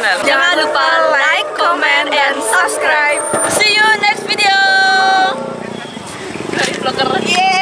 channel. Jangan lupa like, comment, and subscribe. See you next video. Dari vlogger. Yeay!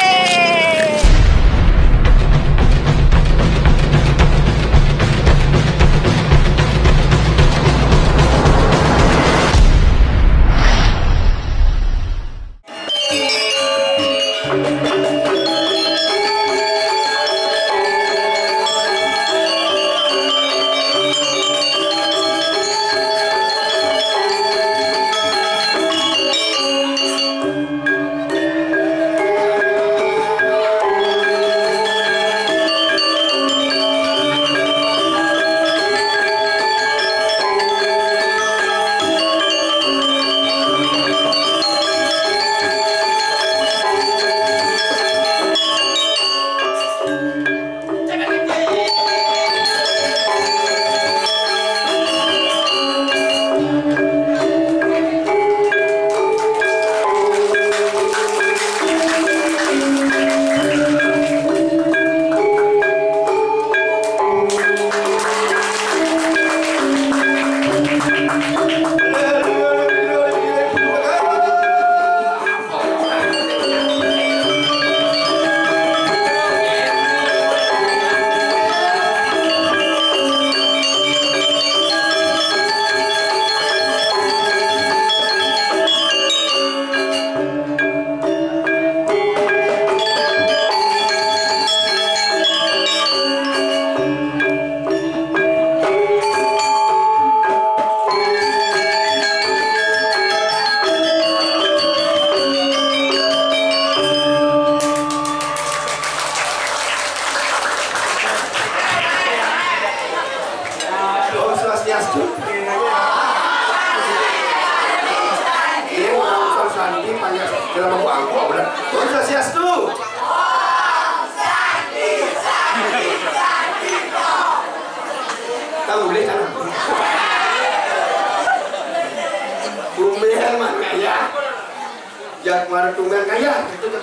Ya kemarin tunggal kaya itu tuh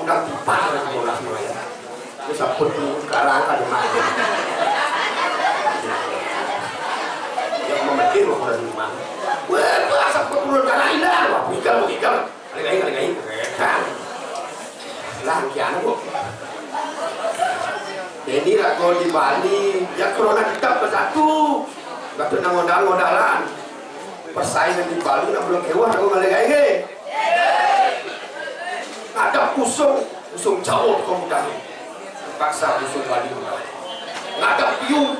udah pipa lah bola semua ya. Terus aku tuh sekarang ada mana? Ya mau metir mau udah di mana? Wah, asap turun karena indah. Wah, pikir. Kali-kali. Lah kian kok. Jadi lah kalau di Bali, ya corona kita bersatu. Gak pernah modal-modalan. Persaingan di Bali nak belum keluar aku kali-kali. Ada pusung Jawa kemudahan, terpaksa pusung Bali mudah. Ada biu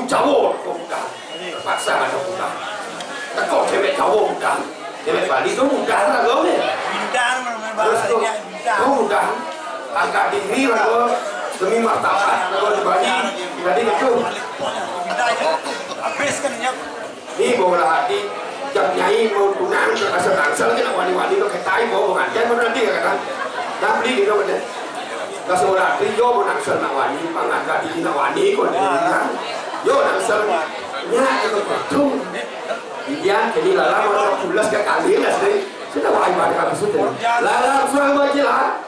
Jawa kemudahan, terpaksa ada mudah. Tekok cewek Jawa mudah, cewek Bali itu mudah lah kau ni. Terus tu mudah, angkat diri lah kau demi martabat kau di Bali. Jadi itu. Ni bola hati. Jam nyai mau tunang ke asal tangsel kita wani-wani lo ketai mau pengajian mau nanti kan dah beli gitu kan dah seorang trio mau nangsel nak wani pangangkat di nak wani kau ni yo nangsel nya ke betul dia jadi lala mau pulas ke kali lah sih sudah wani pada kami sudah lala sudah mau jelas.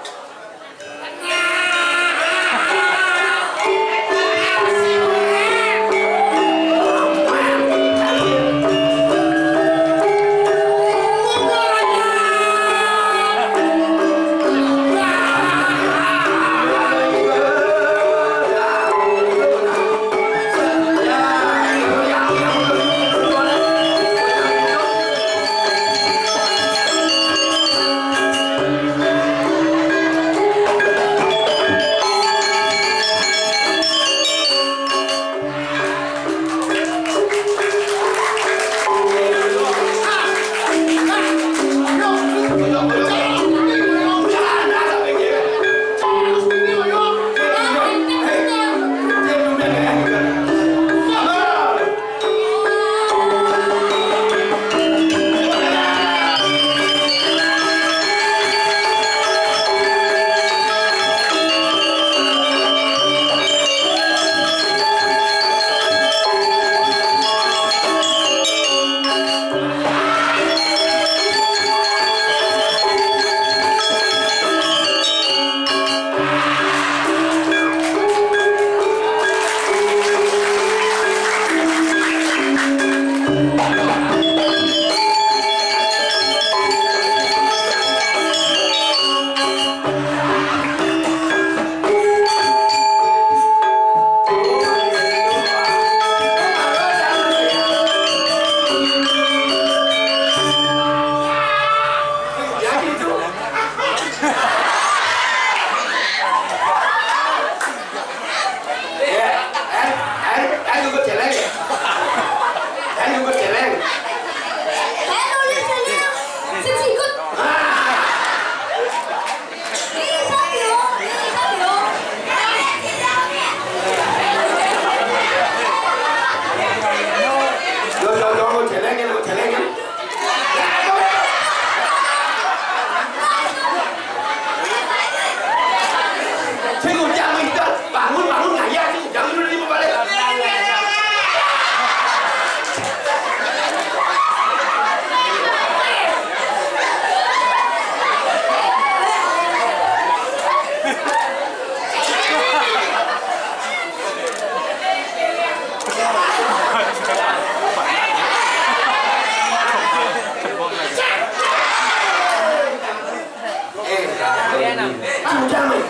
Cincang ni.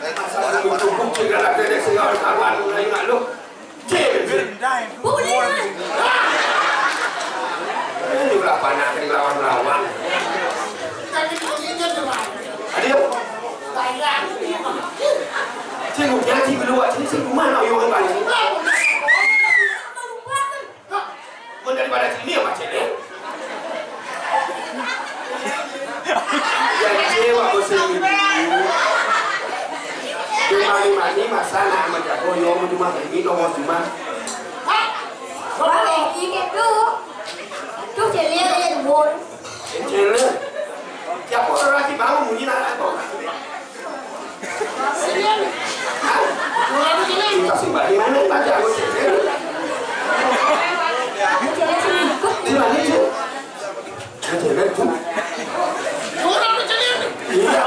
Masalah buku cakap nak ada segala kawan lain nak lu. Cik. Boleh. Ini berapa nak kena lawan-lawan. Adik. Cikgu yang cikgu luar sini cikgu mana yang balik sini? Daripada sini apa cik? Yang cewa bersih. Mani masalah macam koyo cuma ini nomor cuma. Boleh ini tu. Tu cile yang bol. Cile. Siapa orang lagi bangun bunyi nak apa? Cile. Boleh cile. Kasih balik mana baca aku cile. Cile cile ikut. Di mana cile? Cile tu. Orang cile. Iya.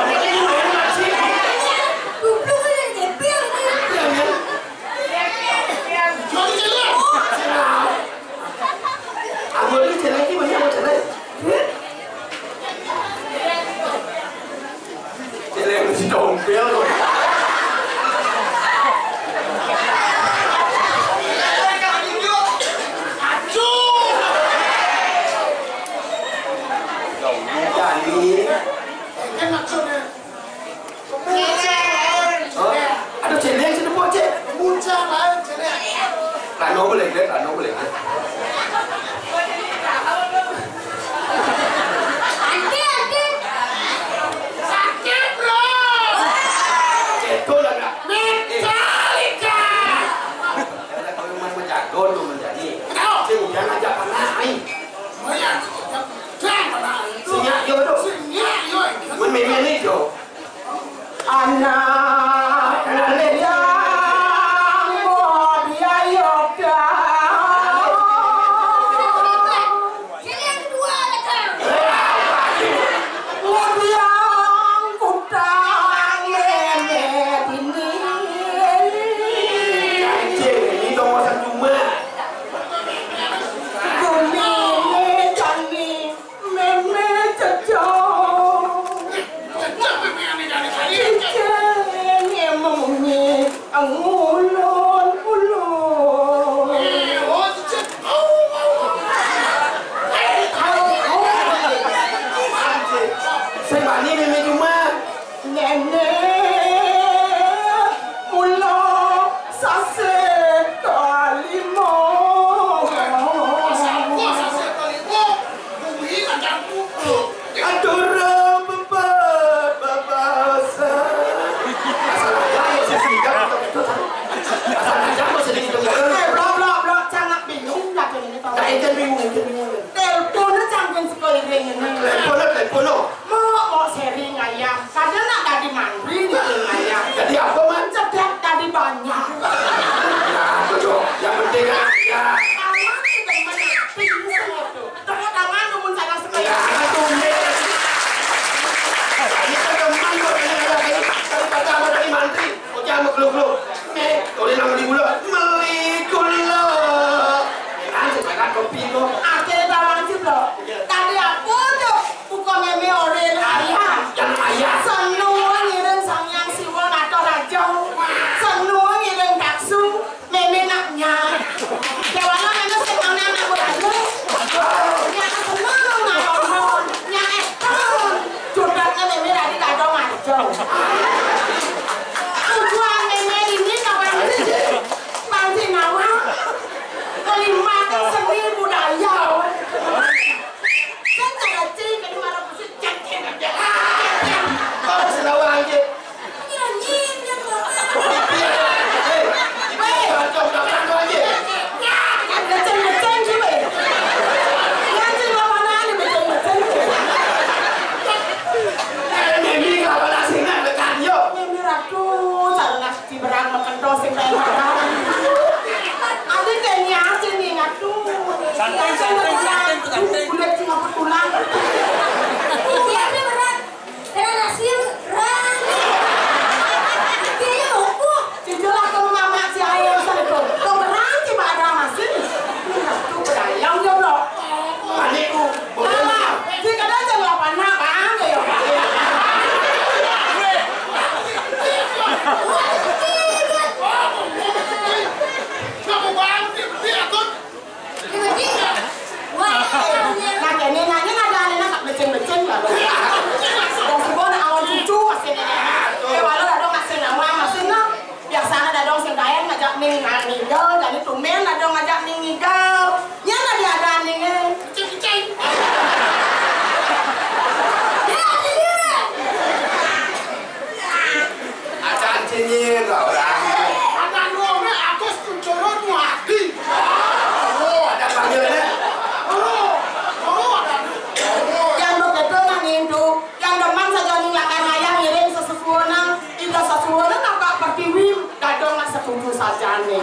jane.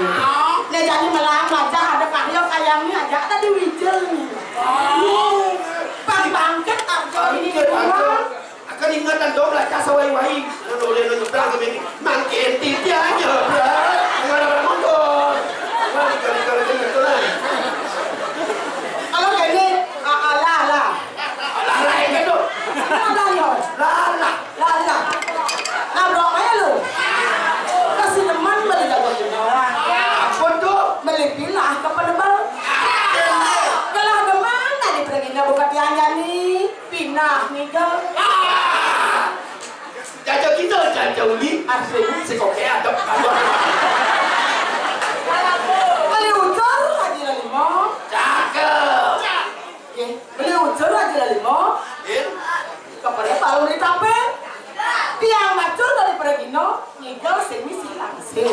Nek jane melamar aja ada karya kayangnya aja tadi wijelnya. Bangket aja ini ke rumah. Akan ingatan dong lah casa wai-wai. Nulis nyebrang ke sini. Mangke titia aja. Enggak ada motor. Kalau gini ala yang gitu. Lala. Nabrok aja lu. Kasih teman beli jago orang. Apa tuh? Beli pilah ke penebal. Kalau ada mana di perginya buka tiangnya nih. Pinah nih ke. Jajah kita jajah uli. Asli. Sekoknya ada. Beli ucur aja lima. Cakep. Beli ucur aja lima. Kepada palu di tape. Tiang macul dari pergino. Nigel semisi langsing.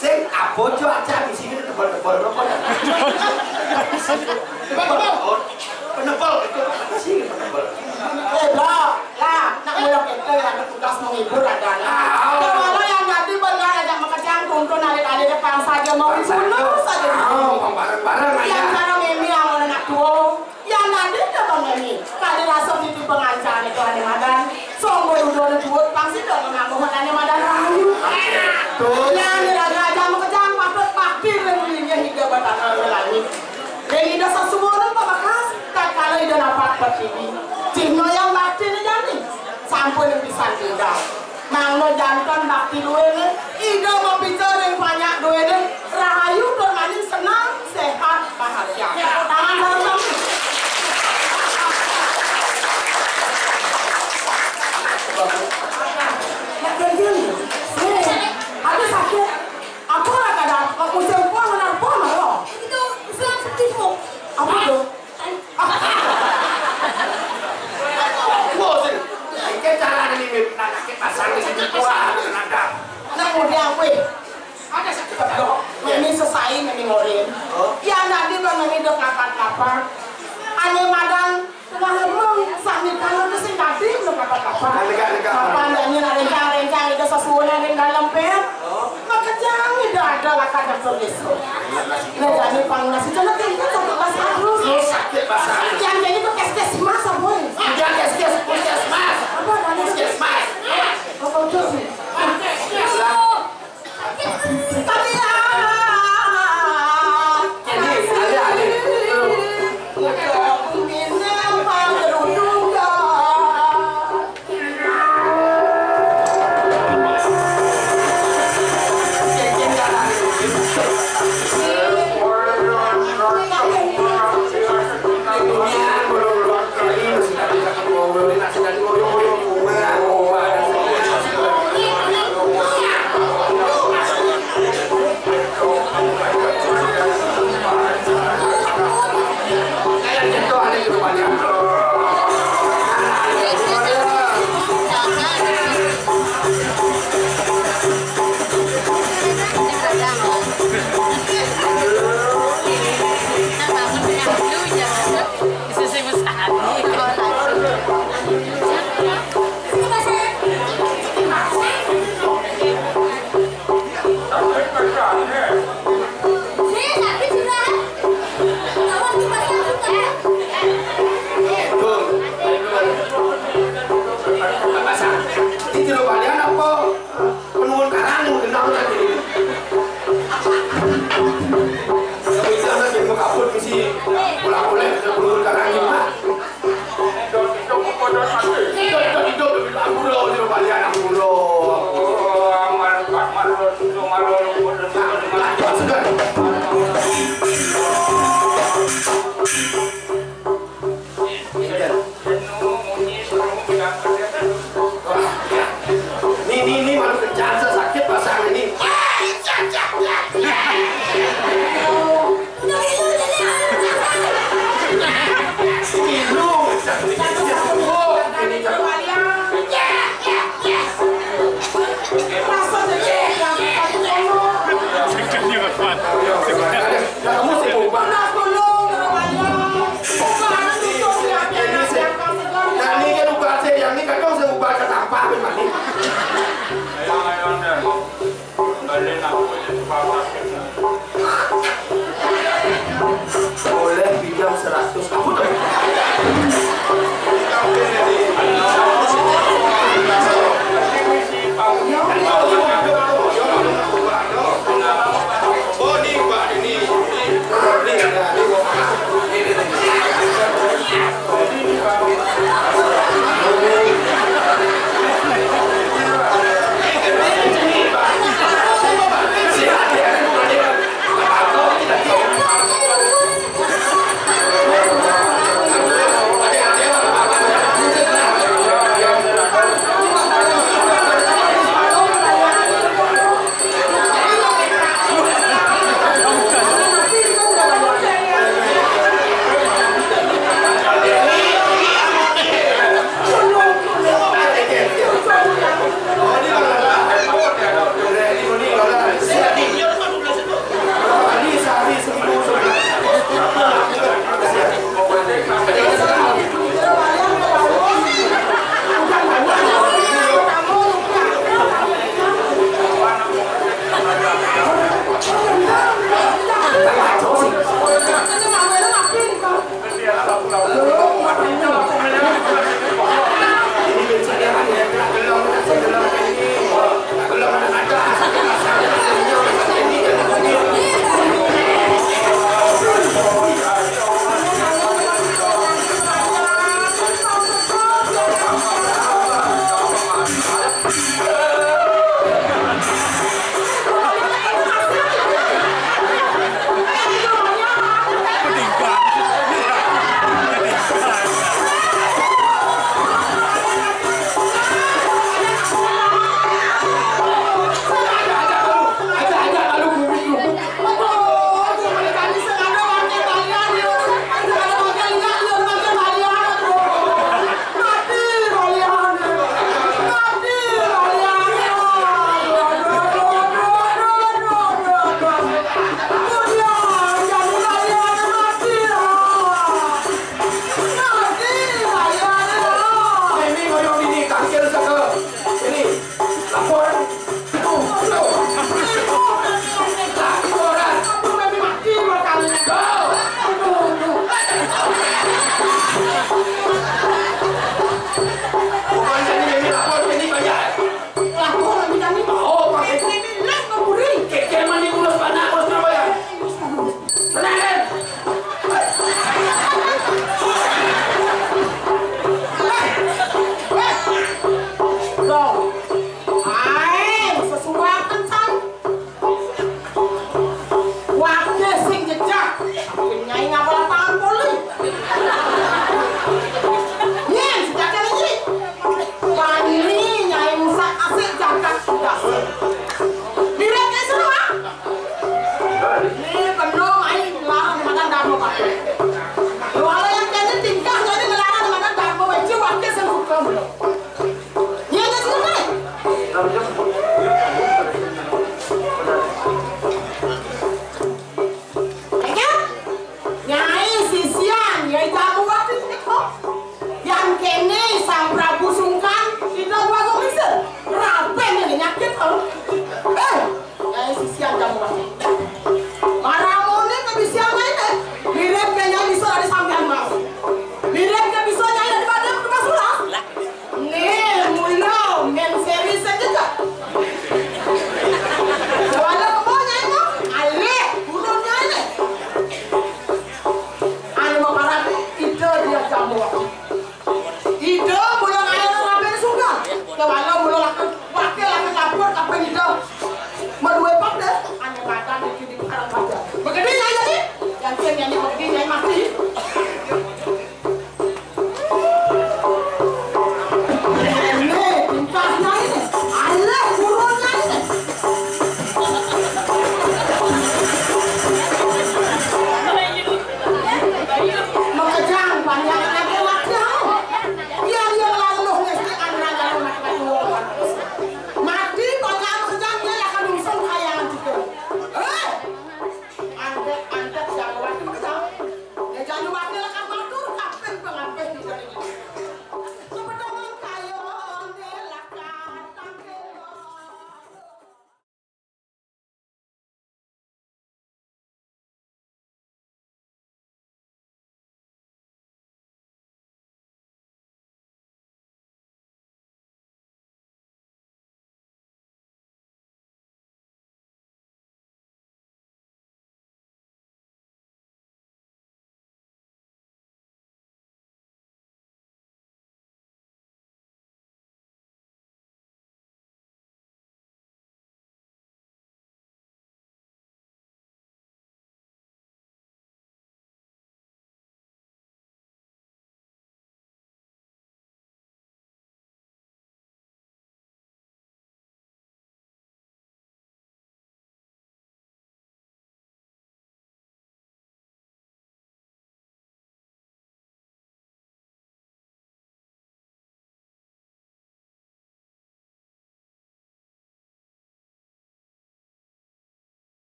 Sing apa cuaca di sini tebal-tebal rokok. Penebal itu sih penebal. Lah, nak melok itu yang tugas menghibur adalah. Kalau yang nanti benar ada makacang tuntun ada depan saja mau dibunuh saja. Bareng-bareng aja. Yang cara memi yang anak tua, yang nanti coba memi. Kali langsung itu pengacara itu ada madan. Songgo dulu buat pasti dong mengaku ada madan rayu. Yang ada makacang patut pakir remilinya hingga batang langit. Yang ida sasuburan pabakas, kalau ida dapat bertibi. Cino yang bakti ni jani, sampun yang bisa tinggal. Mangno jantan bakti duene, ida mau bicara yang banyak duene. Rahayu bermain senang, sehat, bahagia. Tangan dalam. Nak kerja ni, ada sakit. Apa nak ada? Musim puan mana puan mana? Itu Islam sekifu. Apa tu? Kita cara ini nak pasang di sini kuah ada. Nak mudah weh. Ada sakit apa? Ini selesai memi ngorin. Ya nanti bang memi dok kapan-kapan. Ane madang tengah lemong sambil kalau tu sing tadi dok kapan-kapan. Kapan dan ini rencang itu sesuatu yang dalam pet. Maka jangan ada lah kadang tulis. Nah jadi pang nasi jangan tinggal satu bahasa terus. Sakit bahasa. Yang jadi tu kes mas apa? Jangan kes mas. Apa dah kes mas? Apa tu? Tapi Ini malu kencang sakit pasang ini. Ini